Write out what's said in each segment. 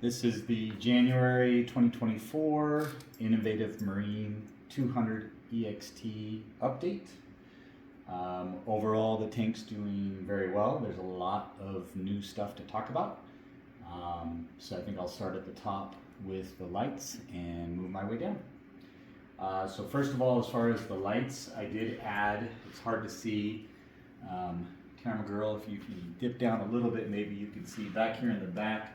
This is the January 2024 Innovative Marine 200 EXT update. Overall, the tank's doing very well. There's a lot of new stuff to talk about. So I think I'll start at the top with the lights and move my way down. So first of all, as far as the lights, I did add, it's hard to see, camera girl, if you can dip down a little bit, maybe you can see back here in the back,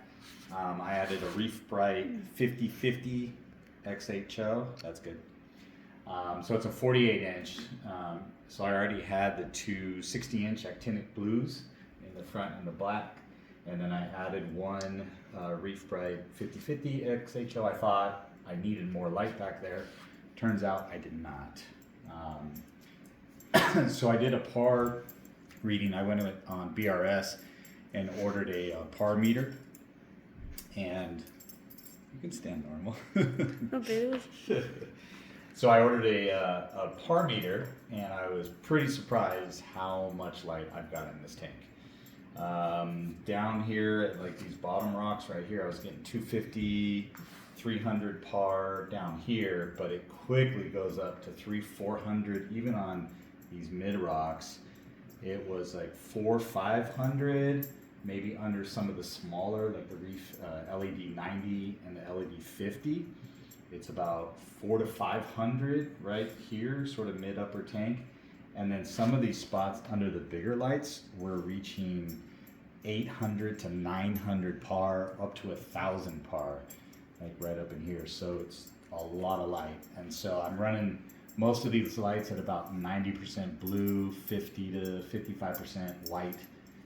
I added a Reef Bright 50/50 XHO, that's good. So it's a 48 inch, so I already had the two 60 inch actinic blues in the front and the black, and then I added one Reef Bright 50/50 XHO. I thought I needed more light back there. Turns out I did not. So I did a par reading. I went on BRS and ordered a par meter, and you can stand normal. Okay. So I ordered a par meter, and I was pretty surprised how much light I've got in this tank. Down here at like these bottom rocks right here, I was getting 250, 300 par down here, but it quickly goes up to 300-400. Even on these mid rocks, it was like 400-500, maybe under some of the smaller, like the Reef LED 90 and the LED 50. It's about 400 to 500 right here, sort of mid upper tank. And then some of these spots under the bigger lights were reaching 800 to 900 par, up to 1,000 par, like right up in here. So it's a lot of light. And so I'm running most of these lights at about 90% blue, 50 to 55% white.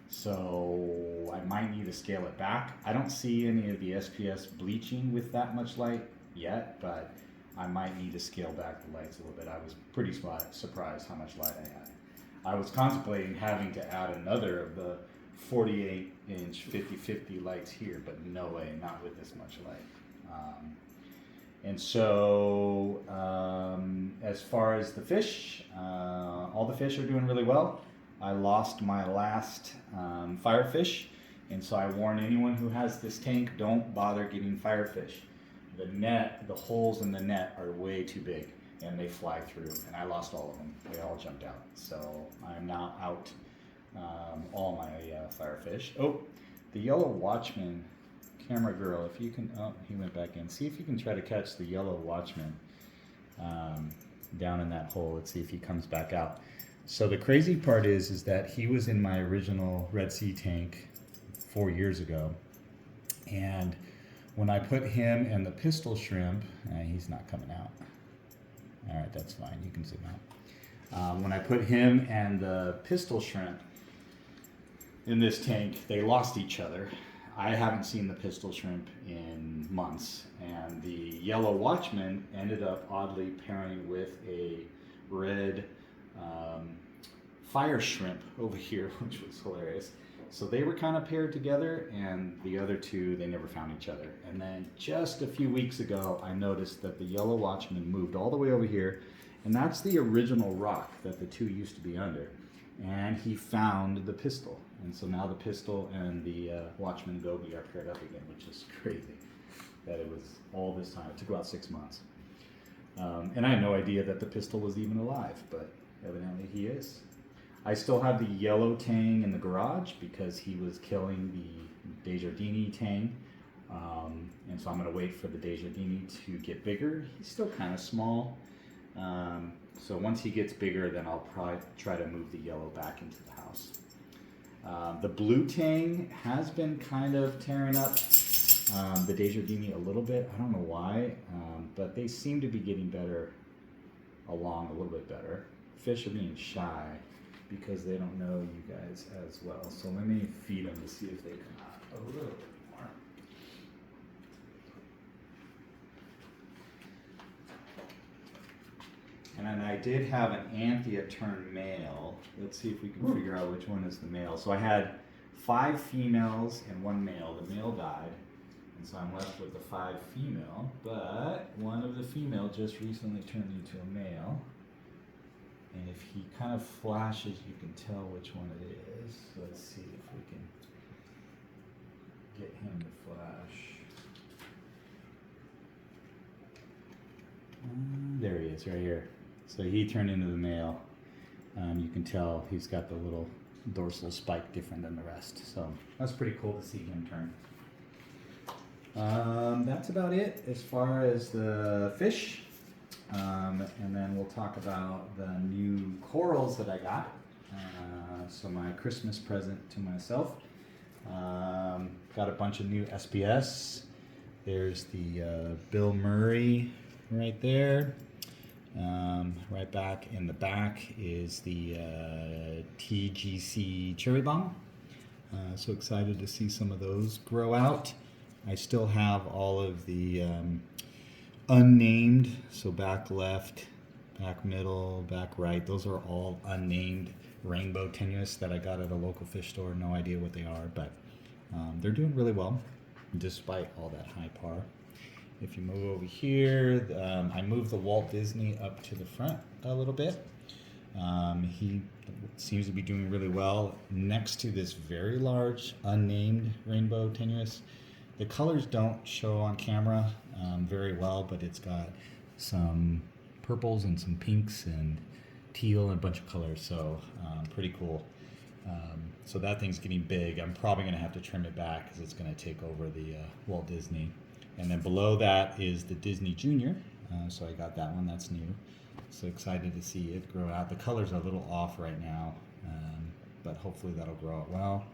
So I might need to scale it back. I don't see any of the SPS bleaching with that much light yet, but I might need to scale back the lights a little bit. I was pretty surprised how much light I had. I was contemplating having to add another of the 48 inch 50/50 lights here, but no way, not with this much light. And so as far as the fish, all the fish are doing really well. I lost my last firefish, and so I warn anyone who has this tank, don't bother getting firefish. The net, the holes in the net are way too big, and they fly through, and I lost all of them. They all jumped out. So I'm now out all my firefish. Oh, the yellow watchman, camera girl, if you can, oh, he went back in. See if you can try to catch the yellow watchman down in that hole. Let's see if he comes back out. So the crazy part is that he was in my original Red Sea tank 4 years ago, and when I put him and the pistol shrimp, he's not coming out. All right, that's fine. You can zoom out. When I put him and the pistol shrimp in this tank, they lost each other. I haven't seen the pistol shrimp in months, and the yellow watchman ended up oddly pairing with a red fire shrimp over here, which was hilarious. So they were kind of paired together, and the other two, they never found each other. And then just a few weeks ago, I noticed that the yellow watchman moved all the way over here, and that's the original rock that the two used to be under. And he found the pistol. And so now the pistol and the watchman goby are paired up again, which is crazy that it was all this time. It took about 6 months. And I had no idea that the pistol was even alive, but evidently he is. I still have the yellow tang in the garage because he was killing the Desjardins tang. And so I'm going to wait for the Desjardins to get bigger. He's still kind of small. So once he gets bigger, then I'll probably try to move the yellow back into the house. The blue tang has been kind of tearing up the Desjardins a little bit. I don't know why, but they seem to be getting better along a little bit better. Fish are being shy because they don't know you guys as well. So let me feed them to see if they come out a little bit more. And then I did have an Anthea turn male. Let's see if we can figure out which one is the male. So I had 5 females and 1 male. The male died, and so I'm left with the 5 female, but one of the female just recently turned into a male. And if he kind of flashes, you can tell which one it is. So let's see if we can get him to flash. There he is, right here. So he turned into the male. You can tell he's got the little dorsal spike different than the rest. So that's pretty cool to see him turn. That's about it as far as the fish. And then we'll talk about the new corals that I got. So my Christmas present to myself. Got a bunch of new SPS. There's the Bill Murray right there. Right back in the back is the TGC Cherry Bomb. So excited to see some of those grow out. I still have all of the unnamed, so back left, back middle, back right. Those are all unnamed rainbow tenuis that I got at a local fish store. No idea what they are, but they're doing really well despite all that high par. If you move over here, I moved the Walt Disney up to the front a little bit. He seems to be doing really well next to this very large unnamed rainbow tenuis. The colors don't show on camera very well, but it's got some purples and some pinks and teal and a bunch of colors, so pretty cool. So that thing's getting big. I'm probably going to have to trim it back because it's going to take over the Walt Disney. And then below that is the Disney Junior. So I got that one, that's new. So excited to see it grow out. The colors are a little off right now, but hopefully that'll grow out well.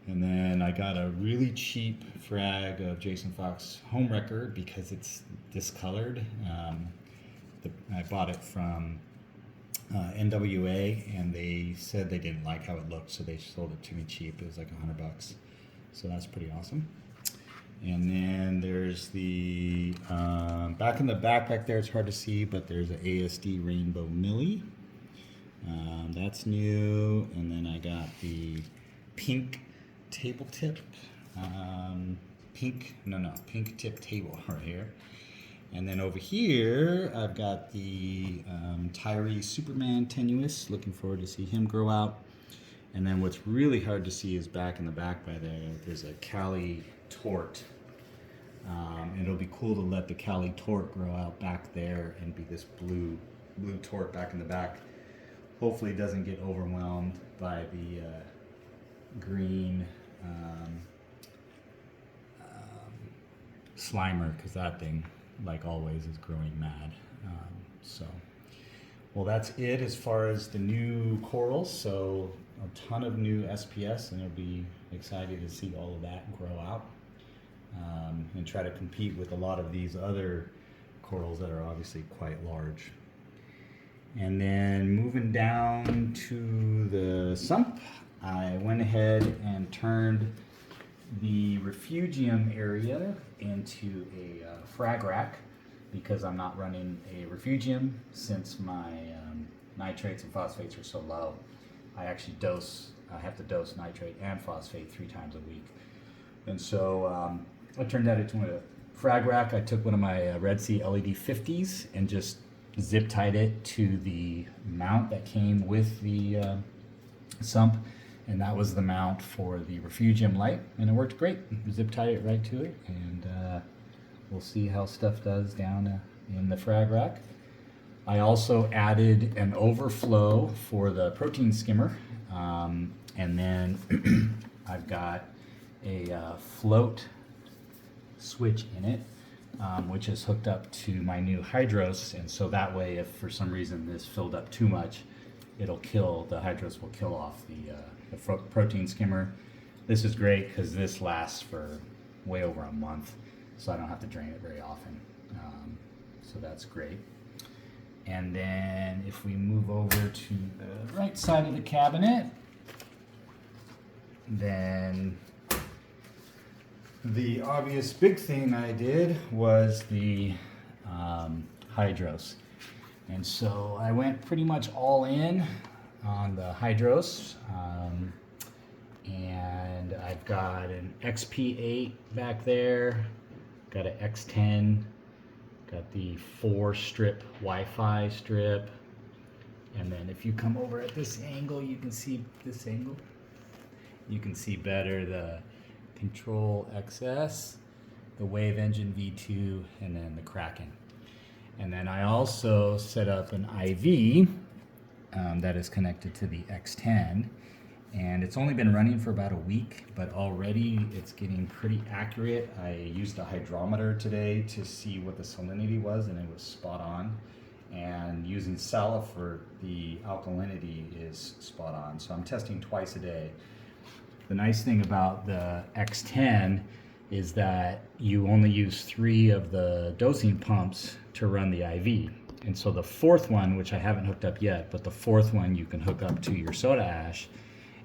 And then I got a really cheap frag of Jason Fox Home Wrecker because it's discolored. I bought it from NWA, and they said they didn't like how it looked, so they sold it to me cheap. It was like $100. So that's pretty awesome. And then there's the, back in the back there, it's hard to see, but there's an ASD Rainbow Millie. That's new. And then I got the pink table tip, pink tip table right here. And then over here, I've got the Tyree Superman tenuis. Looking forward to see him grow out. And then what's really hard to see is back in the back by there, there's a Cali Tort. It'll be cool to let the Cali Tort grow out back there and be this blue Tort back in the back. Hopefully it doesn't get overwhelmed by the green Slimer, because that thing, like always, is growing mad. Well, that's it as far as the new corals. So a ton of new SPS, and it'll be exciting to see all of that grow out and try to compete with a lot of these other corals that are obviously quite large. And then moving down to the sump, I went ahead and turned the refugium area into a frag rack because I'm not running a refugium since my nitrates and phosphates are so low. I actually have to dose nitrate and phosphate 3 times a week. And so I turned that into a frag rack. I took one of my Red Sea LED 50s and just zip tied it to the mount that came with the sump, and that was the mount for the refugium light, and it worked great. Zip tied it right to it, and we'll see how stuff does down in the frag rack. I also added an overflow for the protein skimmer, and then I've got a float switch in it, which is hooked up to my new hydros, and so that way if for some reason this filled up too much, the hydros will kill off the protein skimmer. This is great because this lasts for way over a month, so I don't have to drain it very often. So that's great. And then if we move over to the right side of the cabinet, then the obvious big thing I did was the hydros. And so I went pretty much all in on the hydros. And I've got an XP8 back there, got an X10, got the 4-strip Wi-Fi strip. And then if you come over at this angle, you can see this angle. You can see better the Control XS, the Wave Engine V2, and then the Kraken. And then I also set up an IV that is connected to the X10. And it's only been running for about a week, but already it's getting pretty accurate. I used a hydrometer today to see what the salinity was, and it was spot on. And using Sala for the alkalinity is spot on. So I'm testing twice a day. The nice thing about the X10 is that you only use 3 of the dosing pumps to run the IV. And so the 4th one, which I haven't hooked up yet, but the 4th one you can hook up to your soda ash,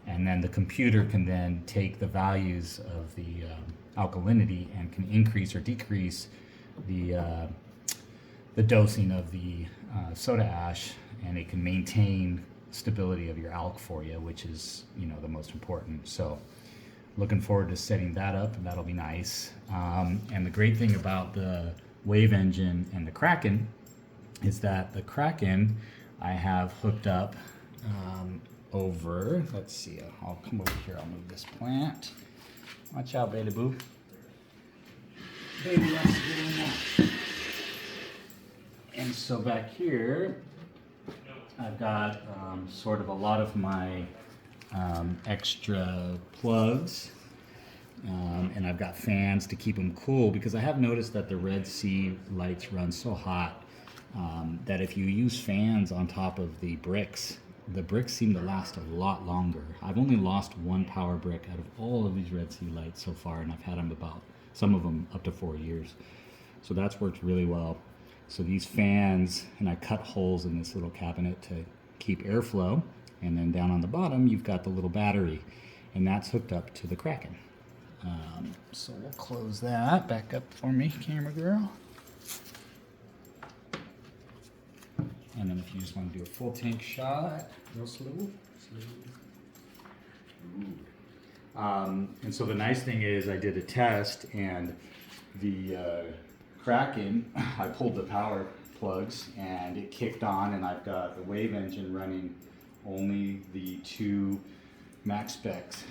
and then the computer can then take the values of the alkalinity and can increase or decrease the dosing of the soda ash, and it can maintain stability of your alk for you, which is, you know, the most important. So looking forward to setting that up, and that'll be nice. And the great thing about the wave engine and the Kraken is that the Kraken I have hooked up over, let's see, I'll come over here, I'll move this plant. Watch out, baby boo. Baby wants to get in there. And so back here, I've got sort of a lot of my extra plugs, and I've got fans to keep them cool, because I have noticed that the Red Sea lights run so hot that if you use fans on top of the bricks seem to last a lot longer. I've only lost 1 power brick out of all of these Red Sea lights so far, and I've had them some of them up to 4 years. So that's worked really well. So these fans, and I cut holes in this little cabinet to keep airflow, and then down on the bottom you've got the little battery, and that's hooked up to the Kraken. So we'll close that back up for me, camera girl. And then if you just want to do a full tank shot, real slow. And so the nice thing is I did a test, and the Kraken, I pulled the power plugs and it kicked on, and I've got the wave engine running only the 2 max specs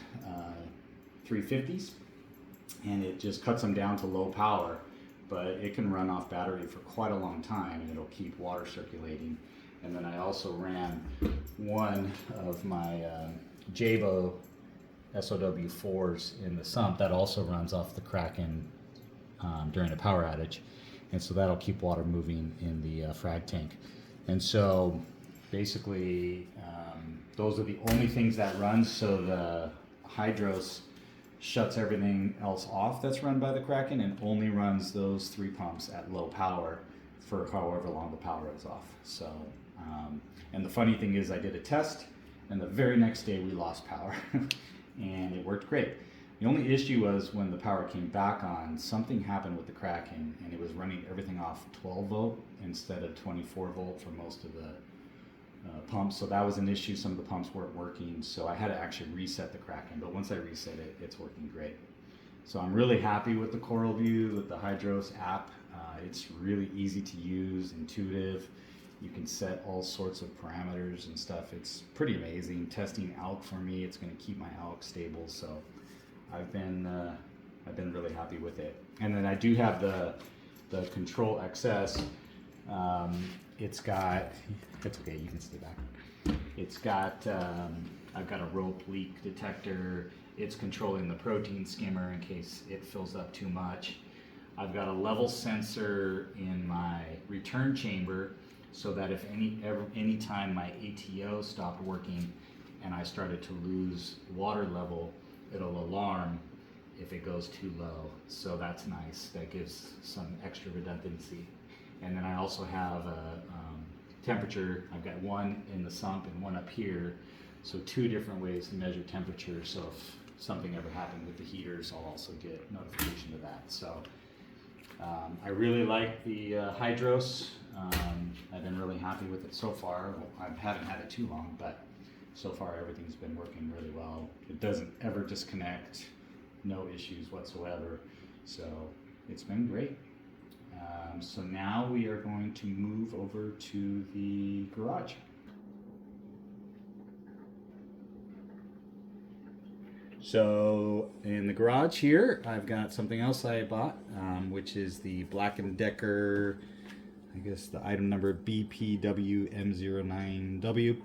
350s, and it just cuts them down to low power, but it can run off battery for quite a long time, and it'll keep water circulating. And then I also ran one of my Jabo SOW4s in the Sump that also runs off the Kraken during a power outage, and so that'll keep water moving in the frag tank. And so basically those are the only things that run. So the Hydros shuts everything else off that's run by the Kraken, and only runs those 3 pumps at low power for however long the power is off. So and the funny thing is I did a test, and the very next day we lost power and it worked great. The only issue was when the power came back on, something happened with the Kraken, and it was running everything off 12 volt instead of 24 volt for most of the pumps. So that was an issue. Some of the pumps weren't working, so I had to actually reset the Kraken. But once I reset it, it's working great. So I'm really happy with the CoralView, with the Hydros app. It's really easy to use, intuitive. You can set all sorts of parameters and stuff. It's pretty amazing. Testing alk for me, it's going to keep my alk stable. So I've been really happy with it. And then I do have the Control XS. It's okay, you can stay back. It's got I've got a rope leak detector. It's controlling the protein skimmer in case it fills up too much. I've got a level sensor in my return chamber, so that if any time my ATO stopped working and I started to lose water level, it'll alarm if it goes too low. So that's nice. That gives some extra redundancy. And then I also have a temperature. I've got one in the sump and one up here. So 2 different ways to measure temperature. So if something ever happened with the heaters, I'll also get notification of that. So I really like the Hydros. I've been really happy with it so far. I haven't had it too long, but so far everything's been working really well. It doesn't ever disconnect, no issues whatsoever. So it's been great. So now we are going to move over to the garage. So in the garage here, I've got something else I bought, which is the Black & Decker I guess the item number BPWM09W.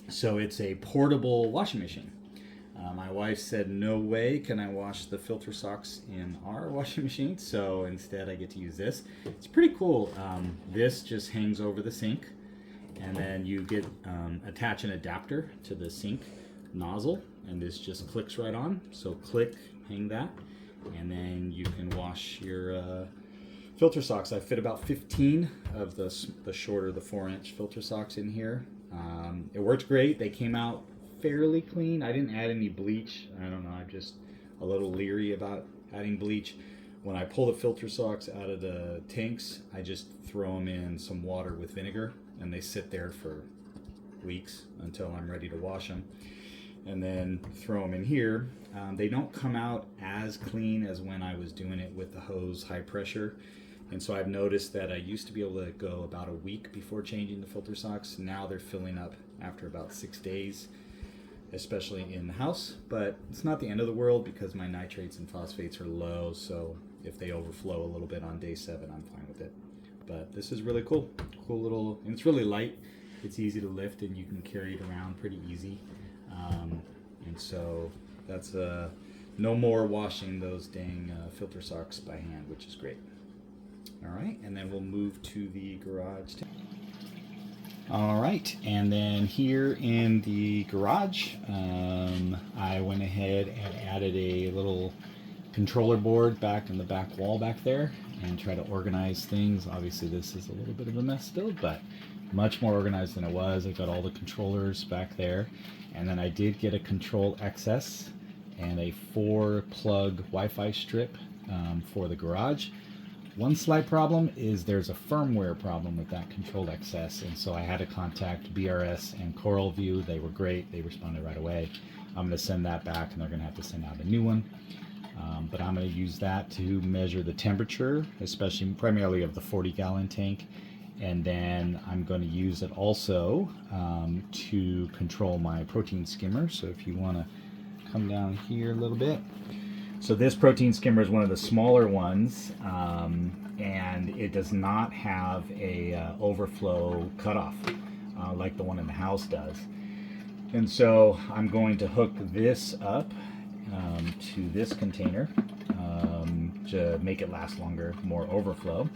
So it's a portable washing machine. My wife said, no way can I wash the filter socks in our washing machine, so instead I get to use this. It's pretty cool. This just hangs over the sink, and then you get attach an adapter to the sink nozzle, and this just clicks right on. So click, hang that, and then you can wash your filter socks. I fit about 15 of the shorter, the 4-inch filter socks in here. It worked great. They came out fairly clean. I didn't add any bleach. I don't know, I'm just a little leery about adding bleach. When I pull the filter socks out of the tanks, I just throw them in some water with vinegar, and they sit there for weeks until I'm ready to wash them, and then throw them in here. They don't come out as clean as when I was doing it with the hose high pressure. And so I've noticed that I used to be able to go about a week before changing the filter socks. Now they're filling up after about 6 days, especially in the house. But it's not the end of the world because my nitrates and phosphates are low. So if they overflow a little bit on day 7, I'm fine with it. But this is really cool. Cool little, and it's really light. It's easy to lift, and you can carry it around pretty easy. And so that's no more washing those dang filter socks by hand, which is great. All right, and then we'll move to the garage. All right, and then here in the garage, I went ahead and added a little controller board back in the back wall back there and try to organize things. Obviously this is a little bit of a mess still, but much more organized than it was. I got all the controllers back there, and then I did get a Control XS and a 4-plug Wi-Fi strip for the garage. One slight problem is there's a firmware problem with that Control XS, and so I had to contact BRS and CoralView. They were great. They responded right away. I'm going to send that back, and they're going to have to send out a new one. But I'm going to use that to measure the temperature, especially primarily of the 40-gallon tank. And then I'm going to use it also to control my protein skimmer. So if you want to come down here a little bit. So this protein skimmer is one of the smaller ones, and it does not have a overflow cutoff like the one in the house does. And so I'm going to hook this up to this container to make it last longer, more overflow.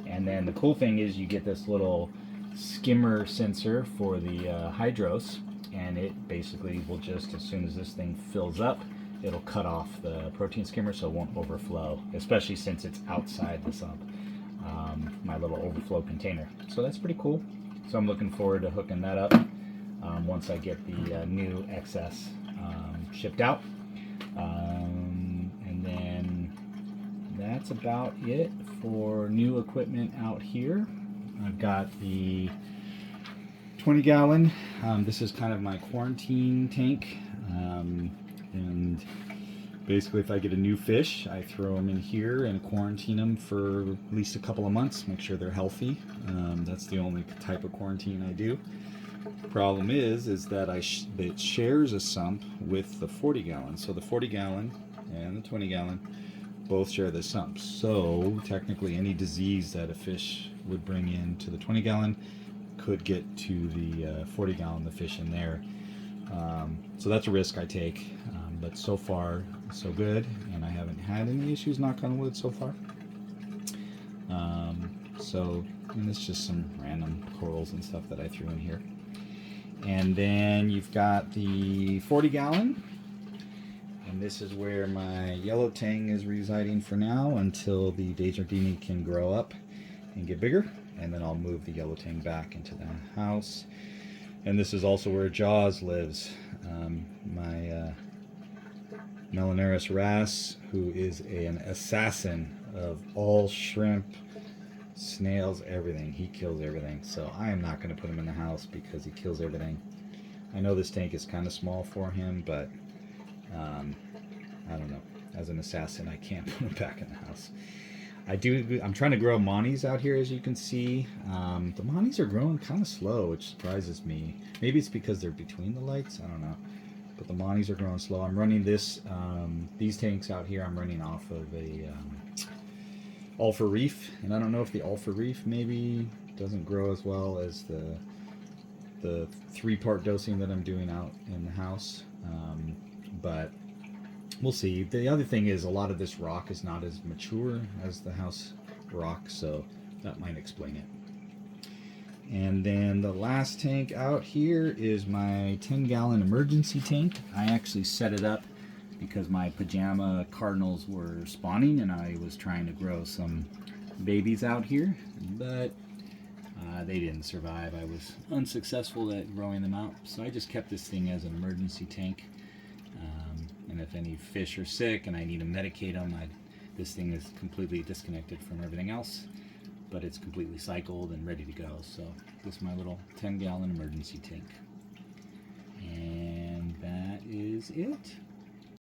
And then the cool thing is you get this little skimmer sensor for the hydros, and it basically will just, as soon as this thing fills up, it'll cut off the protein skimmer so it won't overflow, especially since it's outside the sump, my little overflow container. So that's pretty cool. So I'm looking forward to hooking that up once I get the new XS shipped out. And then that's about it for new equipment out here. I've got the 20-gallon. This is kind of my quarantine tank. And basically if I get a new fish, I throw them in here and quarantine them for at least a couple of months, make sure they're healthy. That's the only type of quarantine I do. The problem is that it shares a sump with the 40-gallon. So the 40-gallon and the 20-gallon both share the sump. So technically any disease that a fish would bring into the 20-gallon could get to the 40-gallon, the fish in there. So that's a risk I take, but so far so good, and I haven't had any issues, knock on wood, so far. And it's just some random corals and stuff that I threw in here. And then you've got the 40-gallon, and this is where my yellow tang is residing for now until the Desjardins can grow up and get bigger, and then I'll move the yellow tang back into the house. And this is also where Jaws lives, my Melanaris wrasse, who is an assassin of all shrimp, snails, everything. He kills everything. So I am not going to put him in the house because he kills everything. I know this tank is kind of small for him, but I don't know. As an assassin, I can't put him back in the house. I'm trying to grow Monis out here, as you can see. The Monis are growing kind of slow, which surprises me. Maybe it's because they're between the lights, I don't know. But the Monis are growing slow. I'm running these tanks out here, I'm running off of a Alpha Reef, and I don't know if the Alpha Reef maybe doesn't grow as well as the 3-part dosing that I'm doing out in the house, but we'll see. The other thing is a lot of this rock is not as mature as the house rock, so that might explain it. And then the last tank out here is my 10-gallon emergency tank. I actually set it up because my pajama cardinals were spawning and I was trying to grow some babies out here, but they didn't survive. I was unsuccessful at growing them out, so I just kept this thing as an emergency tank. And if any fish are sick and I need to medicate them, this thing is completely disconnected from everything else, but it's completely cycled and ready to go. So this is my little 10-gallon emergency tank. And that is it.